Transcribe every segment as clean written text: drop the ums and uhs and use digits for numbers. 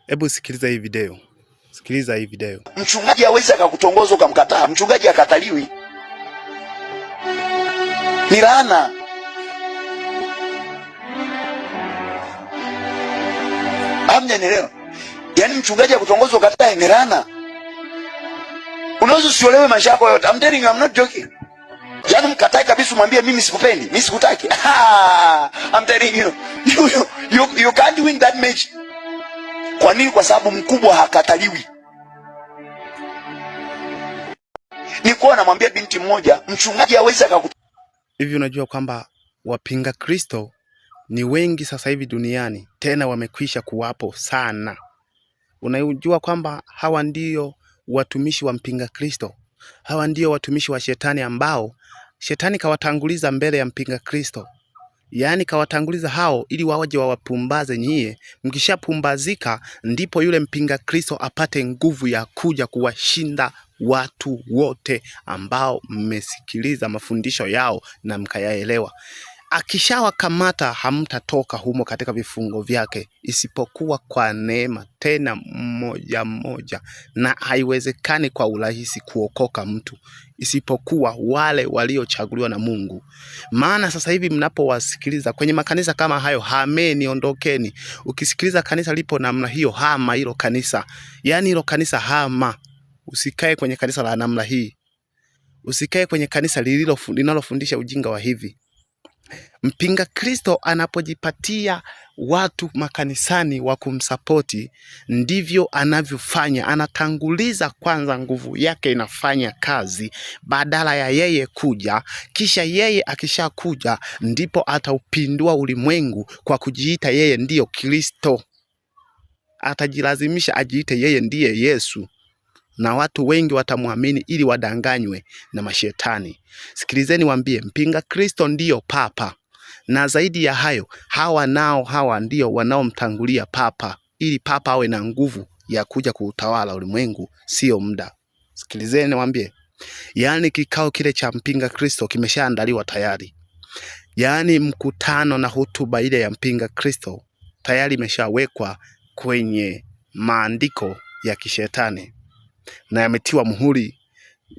Hebu sikiliza hii video. Sikiliza hii video. Mchungaji hawezi akakutongoza ukamkataa. Mchungaji akataliwi. Ni laana. Hamjanielewa? Yaani mchungaji akutongoza ukataa ni laana. Unaweza usiolewe maisha yako yote. I'm telling you, I'm not joking. Yaani mkatae kabisa umwambie mimi sikupendi, mimi sikutaki. I'm telling you, you can't win that match. Kwa nini? Kwa sababu mkubwa hakataliwi. Nilikuwa namwambia binti mmoja, mchungaji hawezi hivi. Unajua kwamba wapinga Kristo ni wengi sasa hivi duniani, tena wamekwisha kuwapo sana. Unajua kwamba hawa ndio watumishi wa mpinga Kristo. Hawa ndio watumishi wa shetani ambao shetani kawatanguliza mbele ya mpinga Kristo. Yaani kawatanguliza hao ili waje wawapumbaze nyie. Mkishapumbazika ndipo yule mpinga Kristo apate nguvu ya kuja kuwashinda watu wote ambao mmesikiliza mafundisho yao na mkayaelewa. Akishawakamata hamtatoka humo katika vifungo vyake, isipokuwa kwa neema, tena mmoja mmoja, na haiwezekani kwa urahisi kuokoka mtu isipokuwa wale waliochaguliwa na Mungu. Maana sasa hivi mnapowasikiliza kwenye makanisa kama hayo, hameni, ondokeni. Ukisikiliza kanisa lipo namna hiyo, hama hilo kanisa. Yaani hilo kanisa hama. Usikae kwenye kanisa la namna hii. Usikae kwenye kanisa linalofundisha ujinga wa hivi. Mpinga Kristo anapojipatia watu makanisani wa kumsapoti, ndivyo anavyofanya. Anatanguliza kwanza, nguvu yake inafanya kazi badala ya yeye kuja. Kisha yeye akishakuja ndipo ataupindua ulimwengu kwa kujiita yeye ndiyo Kristo. Atajilazimisha ajiite yeye ndiye Yesu, na watu wengi watamwamini ili wadanganywe na mashetani. Sikilizeni waambie, mpinga Kristo ndiyo papa. Na zaidi ya hayo, hawa ndio wanaomtangulia papa, ili papa awe na nguvu ya kuja kuutawala ulimwengu sio muda. Sikilizeni waambie, yaani kikao kile cha mpinga Kristo kimeshaandaliwa tayari. Yaani mkutano na hotuba ile ya mpinga Kristo tayari imeshawekwa kwenye maandiko ya kishetani, na yametiwa muhuri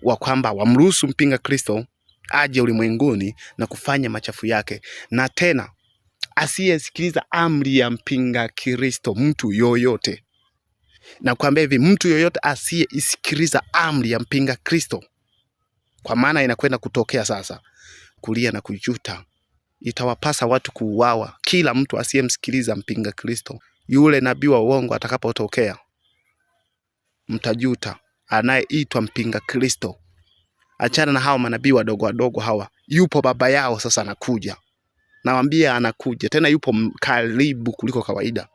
wa kwamba wamruhusu mpinga Kristo aje ulimwenguni na kufanya machafu yake. Na tena asiyesikiliza amri ya mpinga Kristo, mtu yoyote, na kuambia hivi, mtu yoyote asiyeisikiliza amri ya mpinga Kristo, kwa maana inakwenda kutokea sasa kulia na kujuta. Itawapasa watu kuuawa, kila mtu asiyemsikiliza mpinga Kristo. Yule nabii wa uongo atakapotokea, mtajuta. Anayeitwa mpinga Kristo, achana na hao manabii wadogo wadogo hawa. Yupo baba yao sasa anakuja. Nawaambia anakuja, tena yupo karibu kuliko kawaida.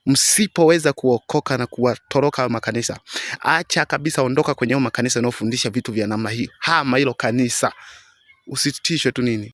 Msipoweza kuokoka na kuwatoroka makanisa, acha kabisa, ondoka kwenye makanisa yanayofundisha vitu vya namna hii. Hama hilo kanisa. Usitishwe tu nini.